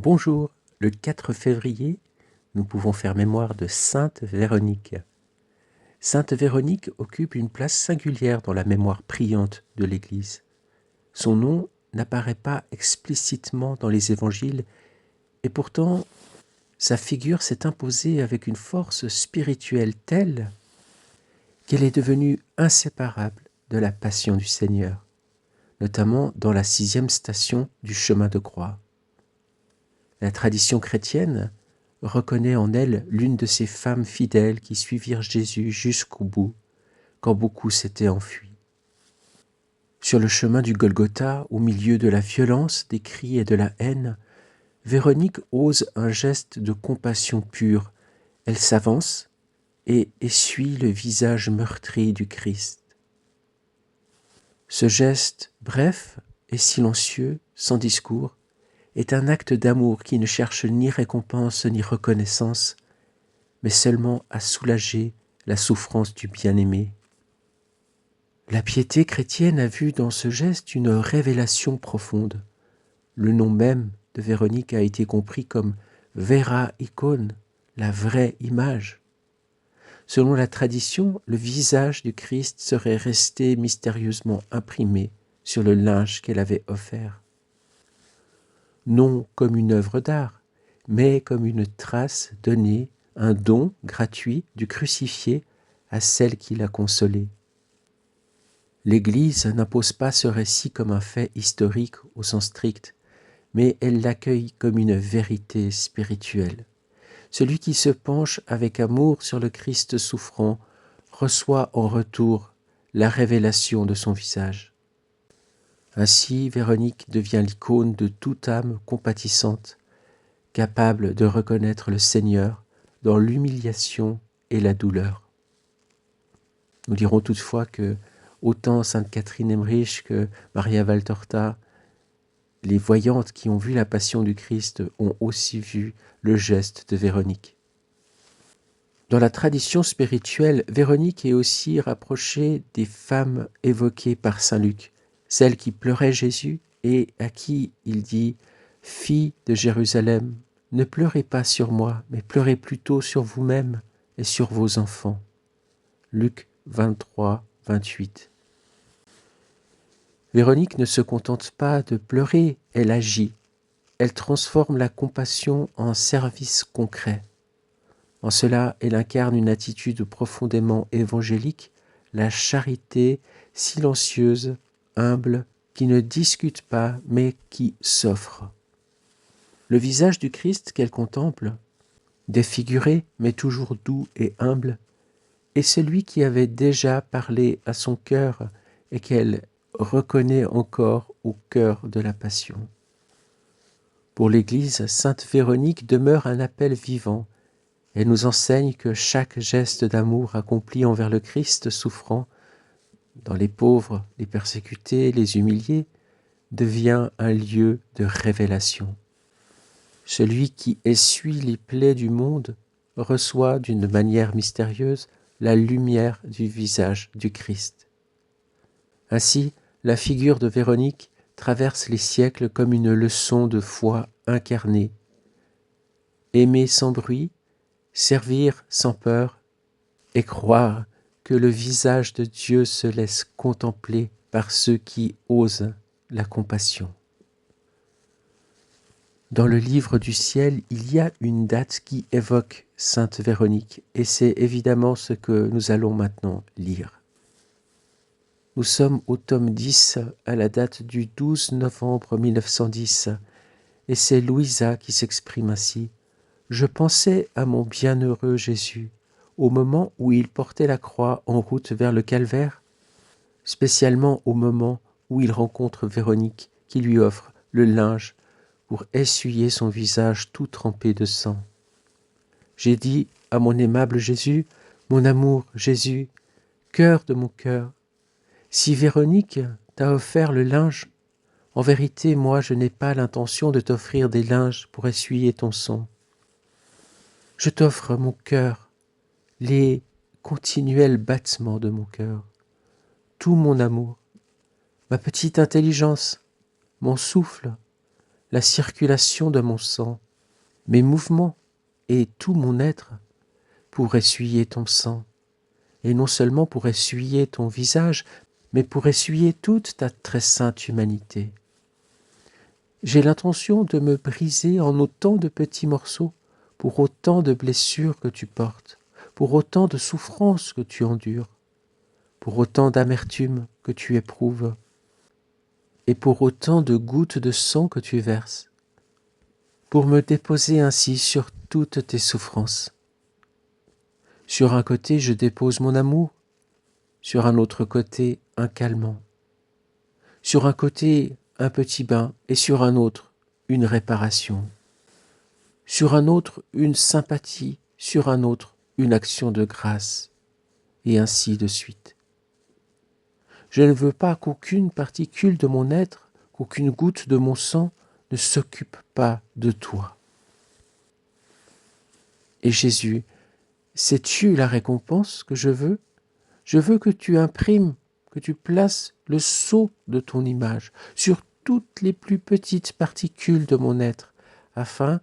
Bonjour, le 4 février, nous pouvons faire mémoire de Sainte Véronique. Sainte Véronique occupe une place singulière dans la mémoire priante de l'Église. Son nom n'apparaît pas explicitement dans les évangiles et pourtant sa figure s'est imposée avec une force spirituelle telle qu'elle est devenue inséparable de la passion du Seigneur, notamment dans la 6e station du chemin de croix. La tradition chrétienne reconnaît en elle l'une de ces femmes fidèles qui suivirent Jésus jusqu'au bout, quand beaucoup s'étaient enfuis. Sur le chemin du Golgotha, au milieu de la violence, des cris et de la haine, Véronique ose un geste de compassion pure. Elle s'avance et essuie le visage meurtri du Christ. Ce geste, bref et silencieux, sans discours, est un acte d'amour qui ne cherche ni récompense ni reconnaissance, mais seulement à soulager la souffrance du bien-aimé. La piété chrétienne a vu dans ce geste une révélation profonde. Le nom même de Véronique a été compris comme Vera Icone, la vraie image. Selon la tradition, le visage du Christ serait resté mystérieusement imprimé sur le linge qu'elle avait offert. Non comme une œuvre d'art, mais comme une trace donnée, un don gratuit du crucifié à celle qui l'a consolé. L'Église n'impose pas ce récit comme un fait historique au sens strict, mais elle l'accueille comme une vérité spirituelle. Celui qui se penche avec amour sur le Christ souffrant reçoit en retour la révélation de son visage. Ainsi, Véronique devient l'icône de toute âme compatissante, capable de reconnaître le Seigneur dans l'humiliation et la douleur. Nous dirons toutefois que autant Sainte Catherine Emmerich que Maria Valtorta, les voyantes qui ont vu la passion du Christ, ont aussi vu le geste de Véronique. Dans la tradition spirituelle, Véronique est aussi rapprochée des femmes évoquées par saint Luc, celles qui pleuraient Jésus et à qui il dit « Fille de Jérusalem, ne pleurez pas sur moi, mais pleurez plutôt sur vous-même et sur vos enfants. » Luc 23, 28. Véronique ne se contente pas de pleurer, elle agit. Elle transforme la compassion en service concret. En cela, elle incarne une attitude profondément évangélique, la charité silencieuse, humble, qui ne discute pas, mais qui s'offre. Le visage du Christ qu'elle contemple, défiguré, mais toujours doux et humble, est celui qui avait déjà parlé à son cœur et qu'elle reconnaît encore au cœur de la Passion. Pour l'Église, Sainte Véronique demeure un appel vivant. Elle nous enseigne que chaque geste d'amour accompli envers le Christ souffrant, dans les pauvres, les persécutés, les humiliés, devient un lieu de révélation. Celui qui essuie les plaies du monde reçoit d'une manière mystérieuse la lumière du visage du Christ. Ainsi, la figure de Véronique traverse les siècles comme une leçon de foi incarnée. Aimer sans bruit, servir sans peur et croire que le visage de Dieu se laisse contempler par ceux qui osent la compassion. Dans le livre du ciel, il y a une date qui évoque Sainte Véronique, et c'est évidemment ce que nous allons maintenant lire. Nous sommes au tome 10, à la date du 12 novembre 1910, et c'est Louisa qui s'exprime ainsi. « Je pensais à mon bienheureux Jésus, au moment où il portait la croix en route vers le calvaire, spécialement au moment où il rencontre Véronique qui lui offre le linge pour essuyer son visage tout trempé de sang. J'ai dit à mon aimable Jésus, mon amour Jésus, cœur de mon cœur, si Véronique t'a offert le linge, en vérité, moi, je n'ai pas l'intention de t'offrir des linges pour essuyer ton sang. Je t'offre mon cœur, les continuels battements de mon cœur, tout mon amour, ma petite intelligence, mon souffle, la circulation de mon sang, mes mouvements et tout mon être pour essuyer ton sang, et non seulement pour essuyer ton visage, mais pour essuyer toute ta très sainte humanité. J'ai l'intention de me briser en autant de petits morceaux pour autant de blessures que tu portes, pour autant de souffrances que tu endures, pour autant d'amertume que tu éprouves, et pour autant de gouttes de sang que tu verses, pour me déposer ainsi sur toutes tes souffrances. Sur un côté, je dépose mon amour, sur un autre côté, un calmant. Sur un côté, un petit bain, et sur un autre, une réparation. Sur un autre, une sympathie, sur un autre, une action de grâce, et ainsi de suite. Je ne veux pas qu'aucune particule de mon être, qu'aucune goutte de mon sang ne s'occupe pas de toi. Et Jésus, sais-tu la récompense que je veux? Je veux que tu imprimes, que tu places le sceau de ton image sur toutes les plus petites particules de mon être, afin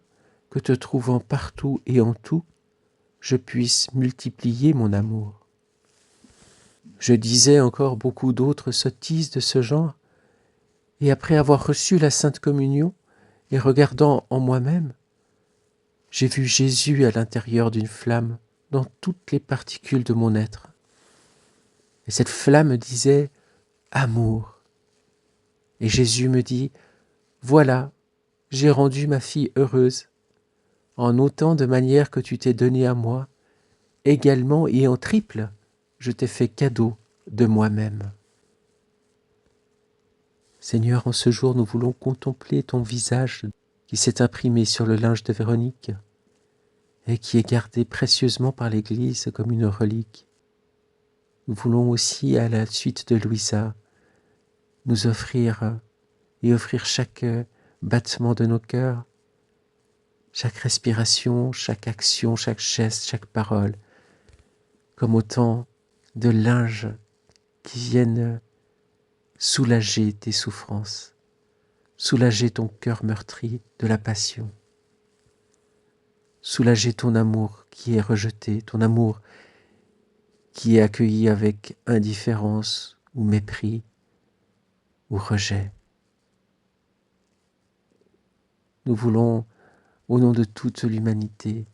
que te trouvant partout et en tout, je puisse multiplier mon amour. Je disais encore beaucoup d'autres sottises de ce genre, et après avoir reçu la Sainte Communion et regardant en moi-même, j'ai vu Jésus à l'intérieur d'une flamme dans toutes les particules de mon être. Et cette flamme disait « Amour ». Et Jésus me dit « Voilà, j'ai rendu ma fille heureuse, en autant de manières que tu t'es donné à moi, également et en triple, je t'ai fait cadeau de moi-même. » Seigneur, en ce jour, nous voulons contempler ton visage qui s'est imprimé sur le linge de Véronique et qui est gardé précieusement par l'Église comme une relique. Nous voulons aussi, à la suite de Louisa, nous offrir et offrir chaque battement de nos cœurs, chaque respiration, chaque action, chaque geste, chaque parole, comme autant de linges qui viennent soulager tes souffrances, soulager ton cœur meurtri de la passion, soulager ton amour qui est rejeté, ton amour qui est accueilli avec indifférence ou mépris ou rejet. Nous voulons, au nom de toute l'humanité,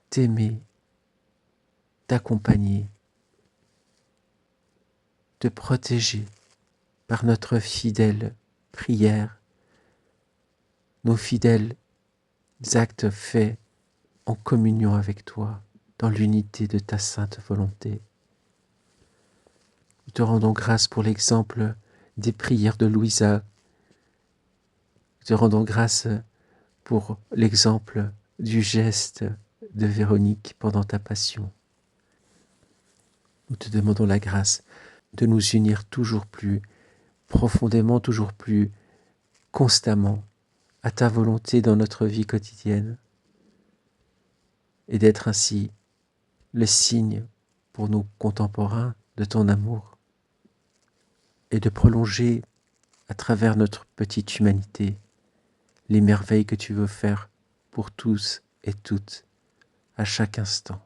t'aimer, t'accompagner, te protéger par notre fidèle prière, nos fidèles actes faits en communion avec toi, dans l'unité de ta sainte volonté. Nous te rendons grâce pour l'exemple des prières de Louisa. Nous te rendons grâce pour l'exemple du geste de Véronique pendant ta passion. Nous te demandons la grâce de nous unir toujours plus profondément, toujours plus constamment à ta volonté dans notre vie quotidienne et d'être ainsi le signe pour nos contemporains de ton amour et de prolonger à travers notre petite humanité les merveilles que tu veux faire pour tous et toutes à chaque instant.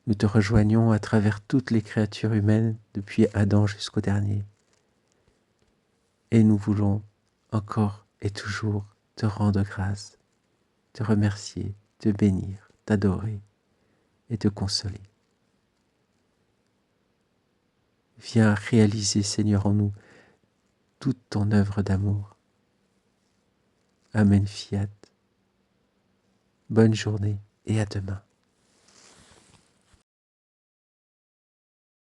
Nous te rejoignons à travers toutes les créatures humaines depuis Adam jusqu'au dernier. Et nous voulons encore et toujours te rendre grâce, te remercier, te bénir, t'adorer et te consoler. Viens réaliser, Seigneur, en nous toute ton œuvre d'amour. Amen, fiat. Bonne journée et à demain.